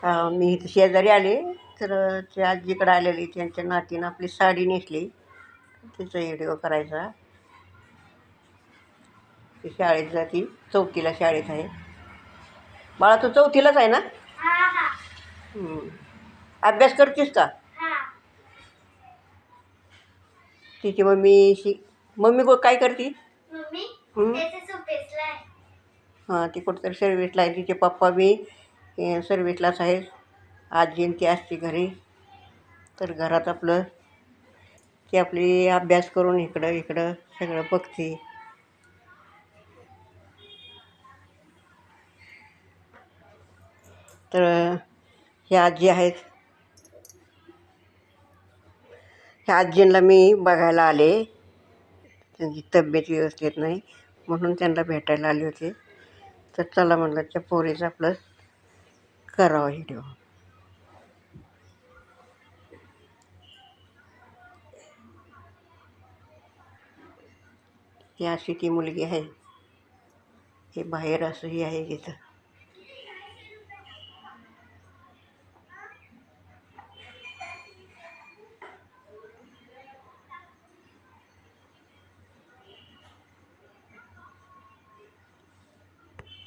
मी इथं शेजारी आले तर त्या आजीकडे आलेली त्यांच्या नातीनं आपली साडी नेसली तिचा व्हिडिओ करायचा. ती शाळेत जाती, 4थीला शाळेत आहे. बाळा तू 4थीलाच आहे ना? अभ्यास करतीस का? तिची मम्मी काय करते? हां, ती कुठंतरी सर्व्हिसला आहे. तिचे पप्पा बी सर्व्हिसलाच आहेत. आजी ती असते घरी. तर घरात आपलं ती आपली अभ्यास करून इकडं इकडं सगळं बघते. तर ह्या आजी आहेत. ह्या आजींना मी बघायला आले. त्यांची तब्येत व्यवस्थित नाही म्हणून त्यांना भेटायला आले होते. तर चला म्हणलं त्या पोरीचं आपलं करावं व्हिडिओ. ही अशी ती मुलगी आहे. हे बाहेर असं ही आहे तिथं.